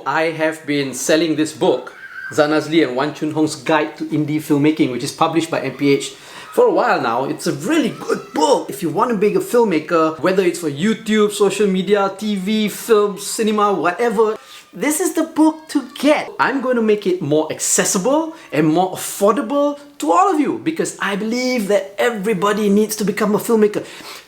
I have been selling this book, Zan Azli and Wan Chun Hong's Guide to Indie Filmmaking, which is published by MPH for a while now. It's a really good book if you want to be a filmmaker, whether it's for YouTube, social media, TV, film, cinema, whatever. This is the book to get. I'm going to make it more accessible and more affordable to all of you because I believe that everybody needs to become a filmmaker.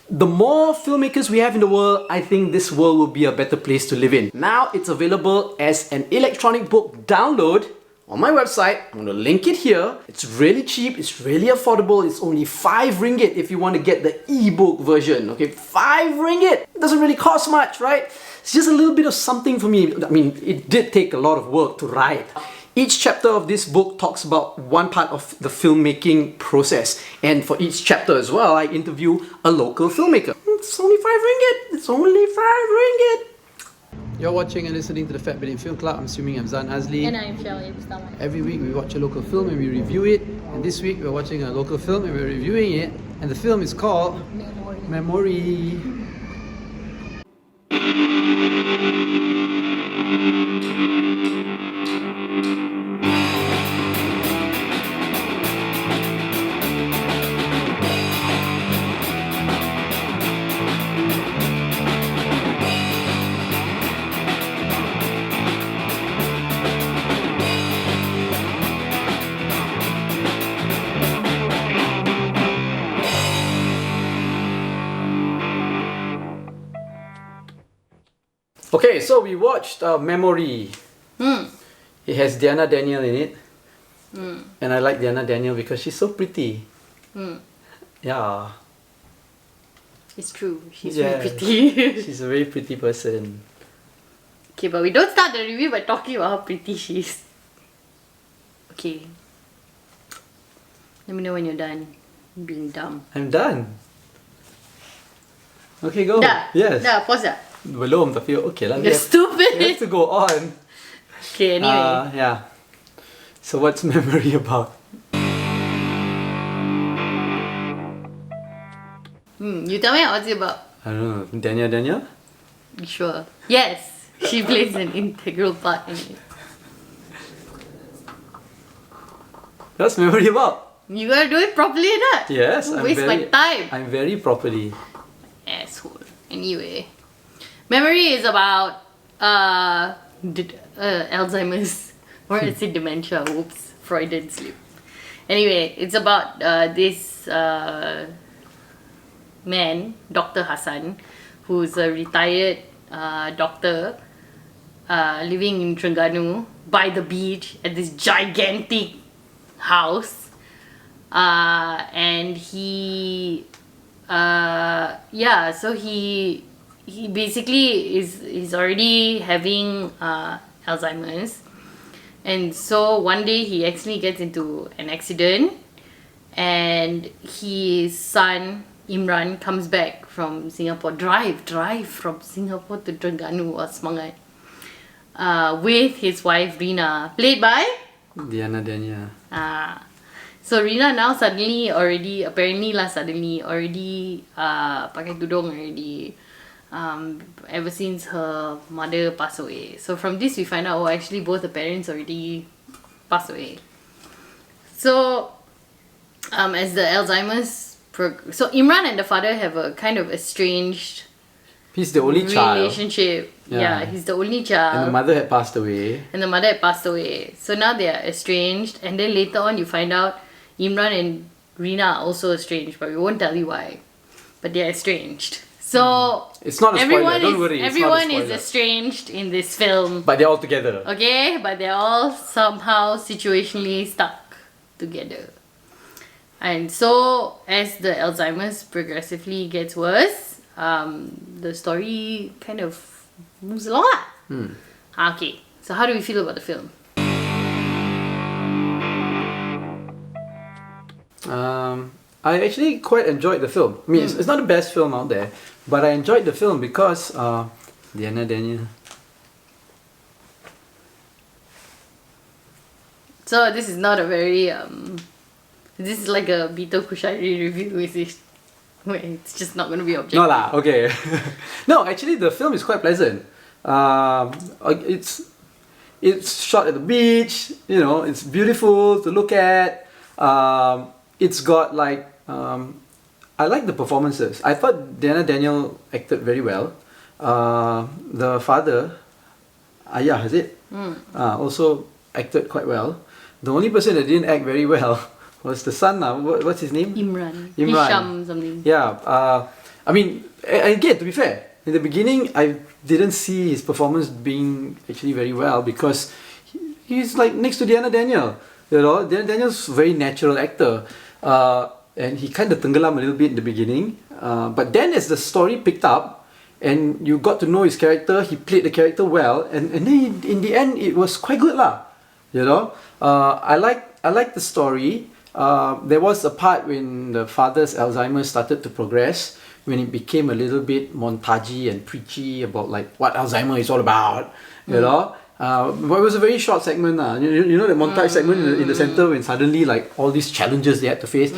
The more filmmakers we have in the world, I think this world will be a better place to live in. Now it's available as an electronic book download on my website. I'm going to link it here. It's really cheap, it's really affordable. It's only 5 ringgit if you want to get the ebook version. Okay, 5 ringgit. It doesn't really cost much, right? It's just a little bit of something for me. I mean, it did take a lot of work to write. Each chapter of this book talks about one part of the filmmaking process. And for each chapter as well, I interview a local filmmaker. It's only 5 ringgit. It's only 5 ringgit. You're watching and listening to the FAT BIDIN Film Club. I'm assuming I'm Zan Azli. And I'm Shelley Mustafa. Every week we watch a local film and we review it. And this week we're watching a local film and we're reviewing it. And the film is called Memori. Okay, so we watched Memori. It has Diana Daniel in it. And I like Diana Daniel because she's so pretty. Yeah. It's true. She's very pretty. She's a very pretty person. Okay, but we don't start the review by talking about how pretty she is. Okay. Let me know when you're done being dumb. I'm done. Okay, go. Dah? Yes. Dah, pause dah? Belum, tapi okay lah. You're stupid! We have to go on. Okay, anyway. Yeah. So what's Memori about? You tell me what's it about. I don't know. Daniel? You sure? Yes! She plays an integral part in it. What's Memori about? You gotta do it properly, not? Yes, Don't waste my time. I'm very properly. Asshole. Anyway. Memori is about Alzheimer's, or it's in dementia. Oops, Freudian slip. Anyway, it's about this man, Dr. Hassan, who's a retired doctor living in Terengganu by the beach at this gigantic house, and he so he basically is already having Alzheimer's, and so one day he actually gets into an accident and his son Imran comes back from Singapore, drive from Singapore to Terengganu or Semangat, with his wife Rina, played by Diana Daniel. So Rina now suddenly already pakai tudung already, ever since her mother passed away. So from this we find out, actually both the parents already passed away. So as the Alzheimer's so Imran and the father have a kind of estranged He's the only relationship. child. Yeah, he's the only child. And the mother had passed away. So now they are estranged, and then later on you find out Imran and Rina are also estranged, but we won't tell you why. But they are estranged. So it's not a spoiler, don't worry. Everyone is estranged in this film. But they're all together. Okay, but they're all somehow situationally stuck together. And so as the Alzheimer's progressively gets worse, the story kind of moves along. Okay, so how do we feel about the film? I actually quite enjoyed the film. I mean, it's not the best film out there, but I enjoyed the film because Diana Daniel. So this is not a very this is like a Bito Kushari review, is it? Wait, it's just not going to be objective. No lah, okay. No, actually the film is quite pleasant. It's it's shot at the beach. You know, it's beautiful to look at. It's got like I like the performances. I thought Diana Daniel acted very well. The father, Ayah, is it? Also acted quite well. The only person that didn't act very well was the son. What's his name? Imran. Hisham something. Yeah. I mean, again, to be fair, in the beginning, I didn't see his performance being actually very well because he's like next to Diana Daniel. You know, Diana Daniel's a very natural actor. And he kind of tenggelam a little bit in the beginning. But then as the story picked up and you got to know his character, he played the character well. And then in the end, it was quite good lah. You know, I like the story. There was a part when the father's Alzheimer started to progress, when it became a little bit montagey and preachy about like what Alzheimer is all about, you know. But it was a very short segment. You know the montage segment in the center when suddenly like all these challenges they had to face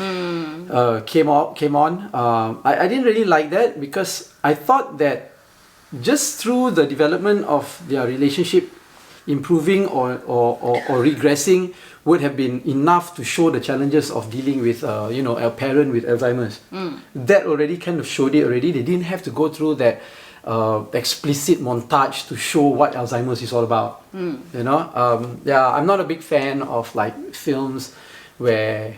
came on. I didn't really like that because I thought that just through the development of their relationship improving or regressing would have been enough to show the challenges of dealing with a parent with Alzheimer's. That already kind of showed it already. They didn't have to go through that explicit montage to show what Alzheimer's is all about. You know, I'm not a big fan of like films where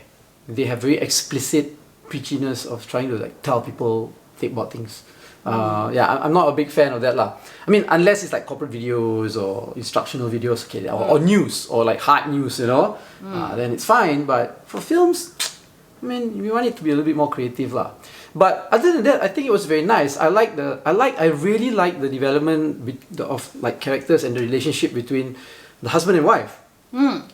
they have very explicit preachiness of trying to like tell people about things. I'm not a big fan of that lah. I mean, unless it's like corporate videos or instructional videos, okay, or news or like hard news, you know, then it's fine. But for films, I mean, we want it to be a little bit more creative lah. But other than that, I think it was very nice. I really like the development of like characters and the relationship between the husband and wife.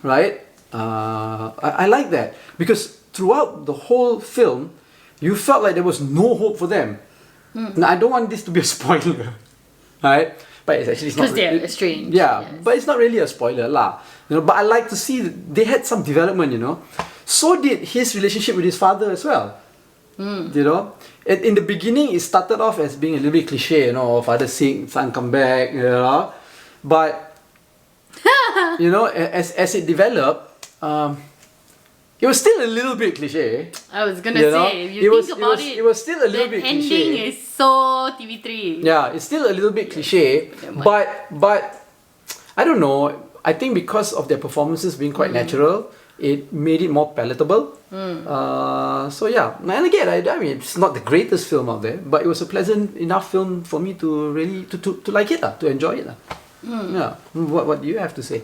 Right? I like that because throughout the whole film, you felt like there was no hope for them. Now, I don't want this to be a spoiler, right? But it's actually because they're estranged. Yeah, yes. But it's not really a spoiler lah. You know, but I like to see that they had some development. You know, so did his relationship with his father as well. You know, in the beginning, it started off as being a little bit cliche. You know, father sick, son come back. You know, but you know, as it developed, it was still a little bit cliche. I was gonna say, if you think about it, it was still a little bit cliche. The ending is so TV3. Yeah, it's still a little bit cliche, but I don't know. I think because of their performances being quite natural, it made it more palatable. So yeah, and again, I mean, it's not the greatest film out there, but it was a pleasant enough film for me to really to like it, to enjoy it. Yeah. What do you have to say?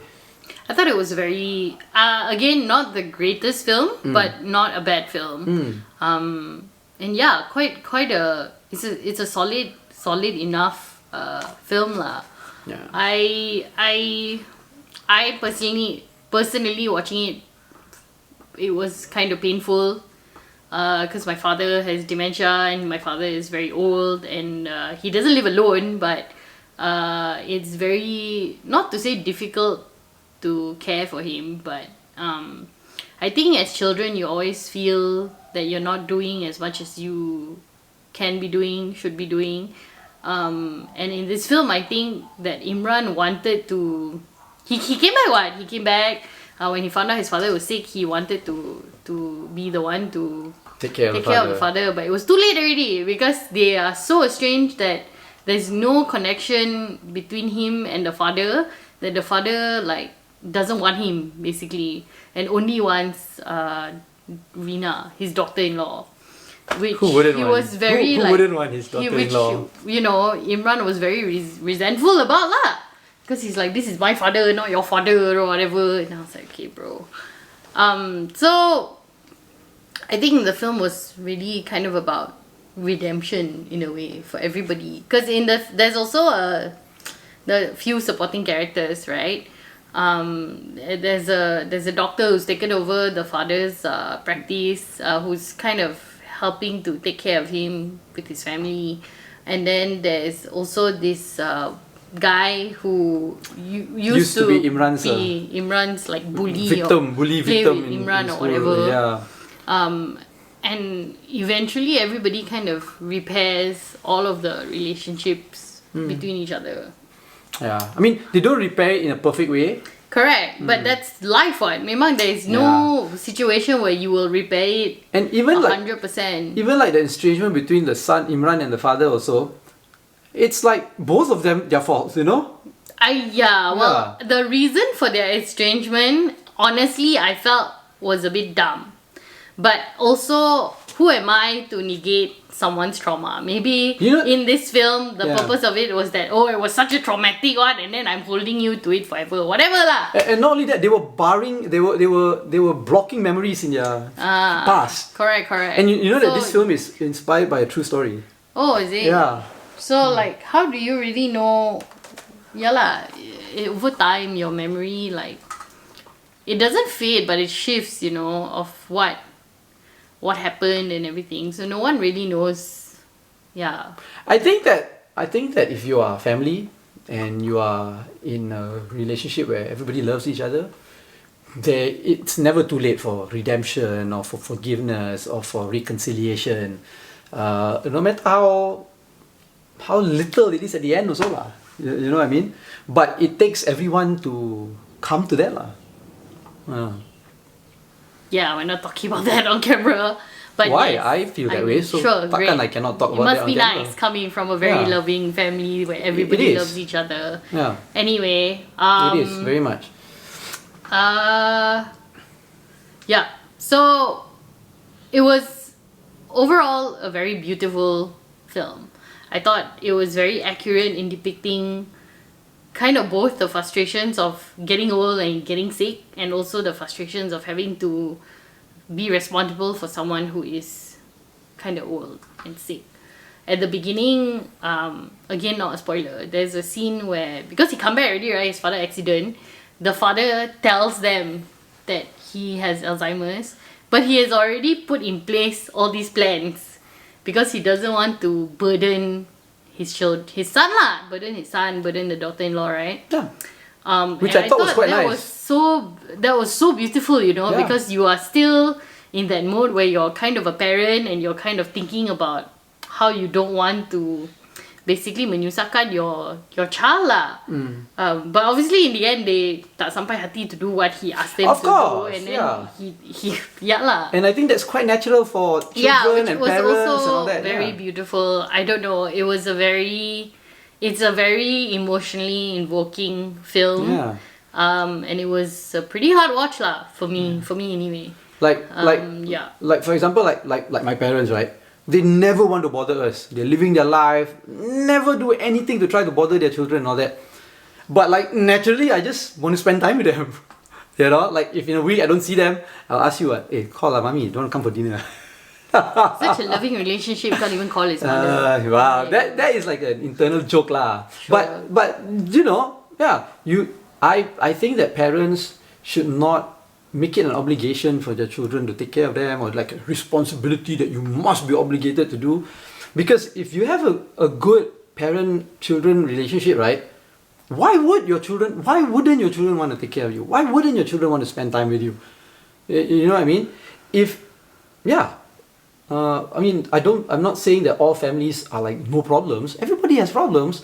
I thought it was very again, not the greatest film, but not a bad film. And yeah, quite a it's a solid enough film lah. Yeah. I personally watching it was kind of painful because my father has dementia and my father is very old and he doesn't live alone, but it's very, not to say difficult to care for him, but I think as children you always feel that you're not doing as much as you can be doing, should be doing, and in this film I think that Imran wanted to, he came back when he found out his father was sick. He wanted to be the one to take care of the father, but it was too late already because they are so estranged that there's no connection between him and the father, that the father like doesn't want him basically and only wants Rina, his daughter-in-law, which who wouldn't he want? was very who like, wouldn't want his daughter-in-law? Which, you know, Imran was very resentful about lah, because he's like, this is my father, not your father or whatever. And I was like, okay bro. So I think the film was really kind of about redemption in a way for everybody, because there's also the few supporting characters, right? There's a doctor who's taken over the father's practice, who's kind of helping to take care of him with his family, and then there's also this guy who used to be Imran's like bully victim with Imran or whatever. Yeah. And eventually everybody kind of repairs all of the relationships between each other. Yeah. I mean, they don't repair it in a perfect way. Correct, but that's life what. Memang there is no situation where you will repair it And even 100%. even like the estrangement between the son Imran and the father also, it's like both of them their faults, you know? The reason for their estrangement, honestly, I felt was a bit dumb. But also, who am I to negate someone's trauma? Maybe in this film, the purpose of it was that, it was such a traumatic one, and then I'm holding you to it forever, whatever lah. And not only that, they were blocking memories in their past. Correct. And you know that this film is inspired by a true story. Oh, is it? Yeah. So like, how do you really know? Yeah lah, over time your memory, like, it doesn't fade, but it shifts, you know, of what happened and everything. So no one really knows. Yeah. I think that if you are family and you are in a relationship where everybody loves each other, it's never too late for redemption or for forgiveness or for reconciliation. No matter how little it is at the end also lah. You know what I mean? But it takes everyone to come to that lah. Yeah, we're not talking about that on camera. But why? yes, I feel that way. So sure, great. I cannot talk it about that must on be camera. nice coming from a very loving family where everybody loves each other. Yeah. Anyway, it is very much. Yeah. So it was overall a very beautiful film. I thought it was very accurate in depicting kind of both the frustrations of getting old and getting sick, and also the frustrations of having to be responsible for someone who is kind of old and sick. At the beginning, again, not a spoiler, there's a scene where, because he come back already, right, his father accident, the father tells them that he has Alzheimer's, but he has already put in place all these plans because he doesn't want to burden his son, burden the daughter-in-law, right? Yeah. Which I thought was quite nice. That was so beautiful, you know, because you are still in that mode where you're kind of a parent and you're kind of thinking about how you don't want to basically menyusahkan your child lah. But obviously in the end they tak sampai hati to do what he asked them to do, and then he lah. And I think that's quite natural for children and parents and all that. Very beautiful. I don't know. It's a very emotionally invoking film. Yeah. And it was a pretty hard watch lah for me anyway. Like for example, like my parents, right? They never want to bother us. They're living their life, never do anything to try to bother their children and all that. But like naturally, I just want to spend time with them. You know, like if in a week I don't see them, I'll ask you, hey, call mommy, don't want to come for dinner? Such a loving relationship, can't even call his mother. Wow, that is like an internal joke lah. Sure. But you know, I think that parents should not make it an obligation for their children to take care of them, or like a responsibility that you must be obligated to do. Because if you have a good parent-children relationship, right? Why wouldn't your children want to take care of you? Why wouldn't your children want to spend time with you? You know what I mean? I'm not saying that all families are like no problems. Everybody has problems.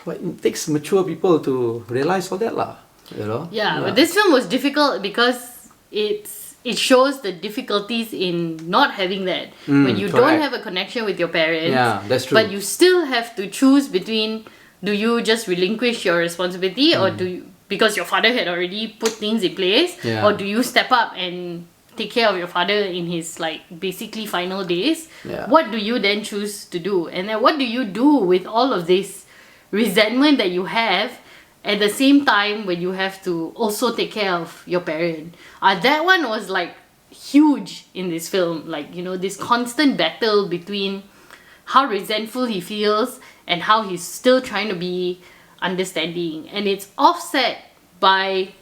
But it takes mature people to realize all that lah. You know? Yeah, but this film was difficult because it shows the difficulties in not having that. When you don't have a connection with your parents. Yeah, that's true. But you still have to choose between, do you just relinquish your responsibility or do you, because your father had already put things in place, or do you step up and take care of your father in his like basically final days? What do you then choose to do? And then what do you do with all of this resentment that you have at the same time when you have to also take care of your parent? That one was like huge in this film, like, you know, this constant battle between how resentful he feels and how he's still trying to be understanding. And it's offset by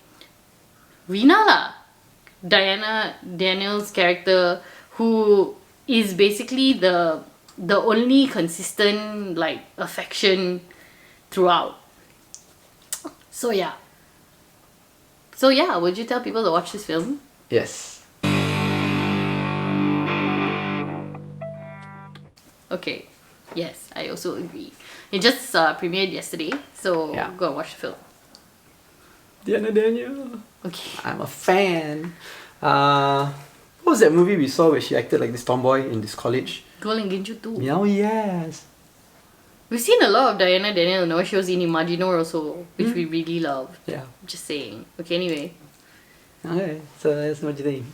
Rina lah, Daniel's character, who is basically the only consistent like affection throughout. So yeah, would you tell people to watch this film? Yes. Okay, Yes, I also agree. It just premiered yesterday, so Yeah. go and watch the film. Diana Daniel. Okay. I'm a fan. What was that movie we saw where she acted like this tomboy in this college? Girl and Ginju too. Oh yes. We've seen a lot of Diana Daniel. No, she was in Imaginor also, which we really loved. Yeah. Just saying. Okay, anyway. Okay, so that's what you think.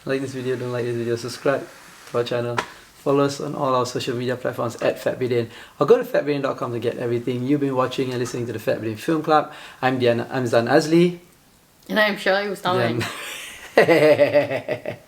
Like this video, don't like this video, subscribe to our channel. Follow us on all our social media platforms at FAT BIDIN, or go to fatbidin.com to get everything you've been watching and listening to the FAT BIDIN Film Club. I'm Zan Azli. And I'm sure it was Taman. Then-